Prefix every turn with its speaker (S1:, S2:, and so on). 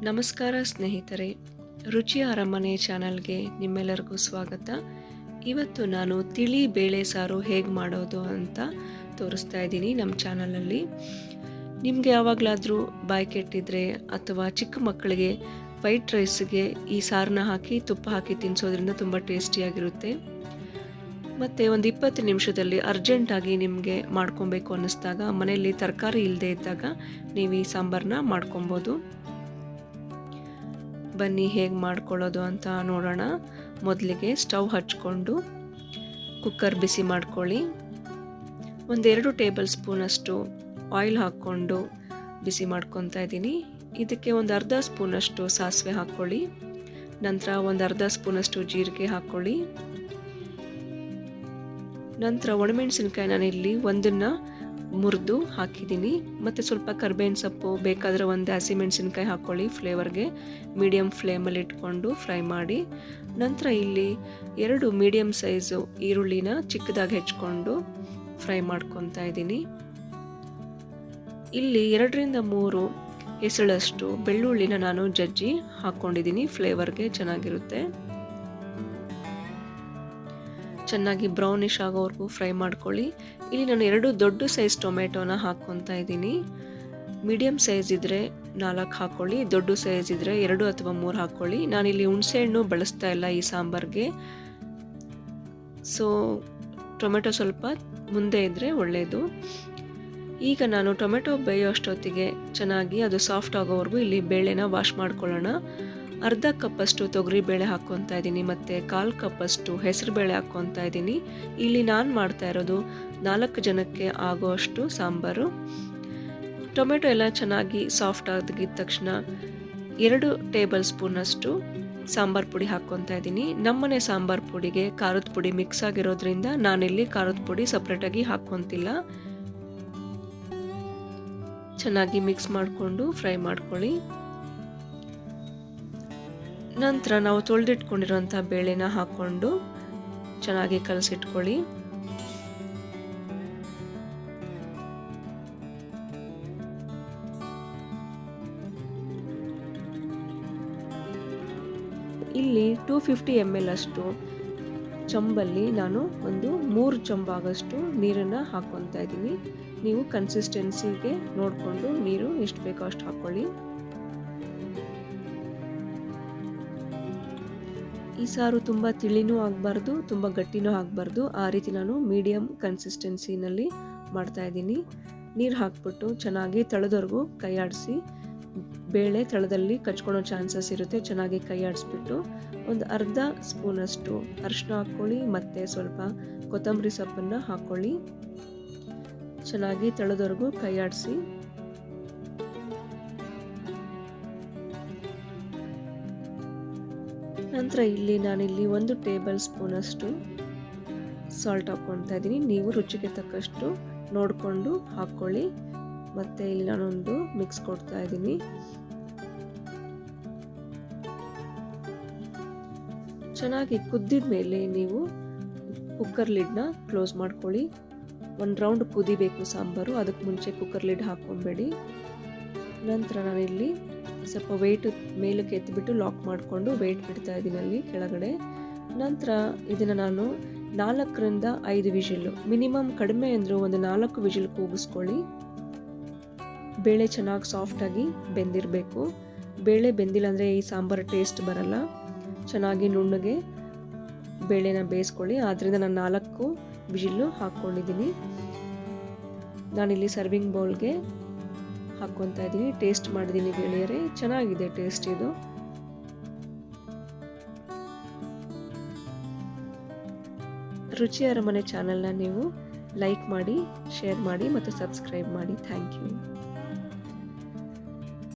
S1: ನಮಸ್ಕಾರ ಸ್ನೇಹಿತರೆ, ರುಚಿಯ ಅರಮನೆ ಚಾನಲ್ಗೆ ನಿಮ್ಮೆಲ್ಲರಿಗೂ ಸ್ವಾಗತ. ಇವತ್ತು ನಾನು ತಿಳಿ ಬೇಳೆ ಸಾರು ಹೇಗೆ ಮಾಡೋದು ಅಂತ ತೋರಿಸ್ತಾ ಇದ್ದೀನಿ ನಮ್ಮ ಚಾನಲಲ್ಲಿ. ನಿಮಗೆ ಯಾವಾಗಲಾದರೂ ಬಾಯಿ ಕೆಟ್ಟಿದ್ರೆ ಅಥವಾ ಚಿಕ್ಕ ಮಕ್ಕಳಿಗೆ ವೈಟ್ ರೈಸ್ಗೆ ಈ ಸಾರನ್ನ ಹಾಕಿ ತುಪ್ಪ ಹಾಕಿ ತಿನ್ನಿಸೋದ್ರಿಂದ ತುಂಬ ಟೇಸ್ಟಿಯಾಗಿರುತ್ತೆ. ಮತ್ತು ಒಂದು 20 ನಿಮಿಷದಲ್ಲಿ ಅರ್ಜೆಂಟಾಗಿ ನಿಮಗೆ ಮಾಡ್ಕೊಬೇಕು ಅನ್ನಿಸ್ದಾಗ, ಮನೆಯಲ್ಲಿ ತರಕಾರಿ ಇಲ್ಲದೆ ಇದ್ದಾಗ ನೀವು ಈ ಸಾಂಬಾರನ್ನ ಮಾಡ್ಕೊಬೋದು. ಬನ್ನಿ ಹೇಗೆ ಮಾಡ್ಕೊಳ್ಳೋದು ಅಂತ ನೋಡೋಣ. ಮೊದಲಿಗೆ ಸ್ಟವ್ ಹಚ್ಕೊಂಡು ಕುಕ್ಕರ್ ಬಿಸಿ ಮಾಡ್ಕೊಳ್ಳಿ. 1-2 ಟೇಬಲ್ ಸ್ಪೂನಷ್ಟು ಆಯಿಲ್ ಹಾಕ್ಕೊಂಡು ಬಿಸಿ ಮಾಡ್ಕೊತಾ ಇದ್ದೀನಿ. ಇದಕ್ಕೆ ಒಂದು ಅರ್ಧ ಸ್ಪೂನಷ್ಟು ಸಾಸಿವೆ ಹಾಕ್ಕೊಳ್ಳಿ. ನಂತರ ಒಂದು ಅರ್ಧ ಸ್ಪೂನಷ್ಟು ಜೀರಿಗೆ ಹಾಕ್ಕೊಳ್ಳಿ. ನಂತರ ಒಣಮೆಣಸಿನ್ಕಾಯಿ ನಾನಿಲ್ಲಿ ಒಂದನ್ನು ಮುರಿದು ಹಾಕಿದ್ದೀನಿ. ಮತ್ತು ಸ್ವಲ್ಪ ಕರಿಬೇವಿನ ಸೊಪ್ಪು, ಬೇಕಾದರೆ ಒಂದು ಹಸಿಮೆಣಸಿನ್ಕಾಯಿ ಹಾಕ್ಕೊಳ್ಳಿ ಫ್ಲೇವರ್ಗೆ. ಮೀಡಿಯಮ್ ಫ್ಲೇಮಲ್ಲಿ ಇಟ್ಕೊಂಡು ಫ್ರೈ ಮಾಡಿ. ನಂತರ ಇಲ್ಲಿ 2 ಮೀಡಿಯಮ್ ಸೈಜು ಈರುಳ್ಳಿನ ಚಿಕ್ಕದಾಗಿ ಹೆಚ್ಕೊಂಡು ಫ್ರೈ ಮಾಡ್ಕೊತಾ ಇದ್ದೀನಿ. ಇಲ್ಲಿ 2-3 ಹೆಸಳಷ್ಟು ಬೆಳ್ಳುಳ್ಳಿನ ನಾನು ಜಜ್ಜಿ ಹಾಕ್ಕೊಂಡಿದ್ದೀನಿ, ಫ್ಲೇವರ್ಗೆ ಚೆನ್ನಾಗಿರುತ್ತೆ. ಚೆನ್ನಾಗಿ ಬ್ರೌನಿಶ್ ಆಗೋವರೆಗೂ ಫ್ರೈ ಮಾಡ್ಕೊಳ್ಳಿ. ಇಲ್ಲಿ ನಾನು 2 ದೊಡ್ಡ ಸೈಜ್ ಟೊಮೆಟೊನ ಹಾಕ್ಕೊತಾ ಇದ್ದೀನಿ. ಮೀಡಿಯಮ್ ಸೈಜ್ ಇದ್ದರೆ 4 ಹಾಕ್ಕೊಳ್ಳಿ, ದೊಡ್ಡ ಸೈಜ್ ಇದ್ದರೆ 2 ಅಥವಾ 3 ಹಾಕ್ಕೊಳ್ಳಿ. ನಾನಿಲ್ಲಿ ಹುಣಸೆಹಣ್ಣು ಬಳಸ್ತಾ ಇಲ್ಲ ಈ ಸಾಂಬಾರ್ಗೆ, ಸೊ ಟೊಮೆಟೊ ಸ್ವಲ್ಪ ಮುಂದೆ ಇದ್ದರೆ ಒಳ್ಳೆಯದು. ಈಗ ನಾನು ಟೊಮೆಟೊ ಬೇಯೋ ಅಷ್ಟೊತ್ತಿಗೆ ಚೆನ್ನಾಗಿ ಅದು ಸಾಫ್ಟ್ ಆಗೋವರೆಗೂ ಇಲ್ಲಿ ಬೇಳೆನ ವಾಶ್ ಮಾಡ್ಕೊಳ್ಳೋಣ. ಅರ್ಧ ಕಪ್ಪಷ್ಟು ತೊಗರಿ ಬೇಳೆ ಹಾಕ್ಕೊತಾ ಇದ್ದೀನಿ ಮತ್ತು 1/4 ಕಪ್ಪಷ್ಟು ಹೆಸರು ಬೇಳೆ ಹಾಕ್ಕೊತಾ ಇದ್ದೀನಿ. ಇಲ್ಲಿ ನಾನು ಮಾಡ್ತಾ ಇರೋದು 4 ಜನಕ್ಕೆ ಆಗೋಷ್ಟು ಸಾಂಬಾರು. ಟೊಮೆಟೊ ಎಲ್ಲ ಚೆನ್ನಾಗಿ ಸಾಫ್ಟ್ ಆಗಿದ್ದ ತಕ್ಷಣ 2 ಟೇಬಲ್ ಸ್ಪೂನಷ್ಟು ಸಾಂಬಾರು ಪುಡಿ ಹಾಕ್ಕೊತಾ ಇದ್ದೀನಿ. ನಮ್ಮನೆ ಸಾಂಬಾರು ಪುಡಿಗೆ ಖಾರದ ಪುಡಿ ಮಿಕ್ಸ್ ಆಗಿರೋದ್ರಿಂದ ನಾನಿಲ್ಲಿ ಖಾರದ ಪುಡಿ ಸಪ್ರೇಟಾಗಿ ಹಾಕ್ಕೊತಿಲ್ಲ. ಚೆನ್ನಾಗಿ ಮಿಕ್ಸ್ ಮಾಡಿಕೊಂಡು ಫ್ರೈ ಮಾಡ್ಕೊಳ್ಳಿ. ನಂತರ ನಾವು ತೊಳೆದಿಟ್ಕೊಂಡಿರೋಂಥ ಬೇಳೆನ ಹಾಕ್ಕೊಂಡು ಚೆನ್ನಾಗಿ ಕಲಸಿಟ್ಕೊಳ್ಳಿ. ಇಲ್ಲಿ 250 ml ಅಷ್ಟು ಚಂಬಲ್ಲಿ ನಾನು ಒಂದು 3 ಚಮಚ ನೀರನ್ನು ಹಾಕ್ಕೊತಾ ಇದ್ದೀನಿ. ನೀವು ಕನ್ಸಿಸ್ಟೆನ್ಸಿಗೆ ನೋಡಿಕೊಂಡು ನೀರು ಎಷ್ಟು ಬೇಕೋ ಅಷ್ಟು ಹಾಕ್ಕೊಳ್ಳಿ. ಈ ಸಾರು ತುಂಬ ತಿಳಿನೂ ಆಗಬಾರ್ದು, ತುಂಬ ಗಟ್ಟಿನೂ ಆಗಬಾರ್ದು. ಆ ರೀತಿ ನಾನು ಮೀಡಿಯಮ್ ಕನ್ಸಿಸ್ಟೆನ್ಸಿನಲ್ಲಿ ಮಾಡ್ತಾ ಇದ್ದೀನಿ. ನೀರು ಹಾಕ್ಬಿಟ್ಟು ಚೆನ್ನಾಗಿ ತಳದವರೆಗೂ ಕೈ ಆಡಿಸಿ. ಬೇಳೆ ತಳದಲ್ಲಿ ಕಚ್ಕೊಳ್ಳೋ ಚಾನ್ಸಸ್ ಇರುತ್ತೆ. ಚೆನ್ನಾಗಿ ಕೈ ಆಡಿಸ್ಬಿಟ್ಟು ಒಂದು ಅರ್ಧ ಸ್ಪೂನಷ್ಟು ಅರಿಶಿನ ಹಾಕ್ಕೊಳ್ಳಿ ಮತ್ತು ಸ್ವಲ್ಪ ಕೊತ್ತಂಬರಿ ಸೊಪ್ಪನ್ನು ಹಾಕ್ಕೊಳ್ಳಿ. ಚೆನ್ನಾಗಿ ತಳದವರೆಗೂ ಕೈ ಆಡಿಸಿ. ನಂತರ ಇಲ್ಲಿ ನಾನಿಲ್ಲಿ 1 ಟೇಬಲ್ ಸ್ಪೂನಷ್ಟು ಸಾಲ್ಟ್ ಹಾಕ್ಕೊತಾ ಇದ್ದೀನಿ. ನೀವು ರುಚಿಗೆ ತಕ್ಕಷ್ಟು ನೋಡಿಕೊಂಡು ಹಾಕ್ಕೊಳ್ಳಿ. ಮತ್ತು ಇಲ್ಲಿ ನಾನೊಂದು ಮಿಕ್ಸ್ ಕೊಡ್ತಾ ಇದ್ದೀನಿ. ಚೆನ್ನಾಗಿ ಕುದ್ದಿದ ಮೇಲೆ ನೀವು ಕುಕ್ಕರ್ ಲಿಡ್ನ ಕ್ಲೋಸ್ ಮಾಡ್ಕೊಳ್ಳಿ. 1 ರೌಂಡ್ ಕುದಿಬೇಕು ಸಾಂಬಾರು, ಅದಕ್ಕೆ ಮುಂಚೆ ಕುಕ್ಕರ್ ಲಿಡ್ ಹಾಕ್ಕೊಬೇಡಿ. ನಂತರ ನಾನಿಲ್ಲಿ ಸ್ವಲ್ಪ ವೆಯ್ಟ್ ಮೇಲಕ್ಕೆ ಎತ್ತಿಬಿಟ್ಟು ಲಾಕ್ ಮಾಡಿಕೊಂಡು ವೆಯ್ಟ್ ಬಿಡ್ತಾ ಇದ್ದೀನಿ ಅಲ್ಲಿ ಕೆಳಗಡೆ. ನಂತರ ಇದನ್ನು ನಾನು 4-5 ವಿಜಿಲ್, ಮಿನಿಮಮ್ ಕಡಿಮೆ ಅಂದರೂ ಒಂದು 4 ವಿಜಿಲ್ ಕೂಗಿಸ್ಕೊಳ್ಳಿ. ಬೇಳೆ ಚೆನ್ನಾಗಿ ಸಾಫ್ಟಾಗಿ ಬೆಂದಿರಬೇಕು. ಬೇಳೆ ಬೆಂದಿಲ್ಲ ಅಂದರೆ ಈ ಸಾಂಬಾರು ಟೇಸ್ಟ್ ಬರಲ್ಲ. ಚೆನ್ನಾಗಿ ನುಣ್ಣಗೆ ಬೇಳೆನ ಬೇಯಿಸ್ಕೊಳ್ಳಿ. ಆದ್ದರಿಂದ ನಾನು 4 ವಿಜಿಲ್ಲು ಹಾಕ್ಕೊಂಡಿದ್ದೀನಿ. ನಾನಿಲ್ಲಿ ಸರ್ವಿಂಗ್ ಬೌಲ್ಗೆ ಹಾಕ್ಕೊತಾ ಇದ್ದೀನಿ. ಟೇಸ್ಟ್ ಮಾಡಿದ್ದೀನಿ ಗೆಳೆಯರೇ, ಚೆನ್ನಾಗಿದೆ ಟೇಸ್ಟ್ ಇದು. ರುಚಿ ಅರಮನೆ ಚಾನಲ್ನ ನೀವು ಲೈಕ್ ಮಾಡಿ, ಶೇರ್ ಮಾಡಿ ಮತ್ತು ಸಬ್ಸ್ಕ್ರೈಬ್ ಮಾಡಿ. Thank you.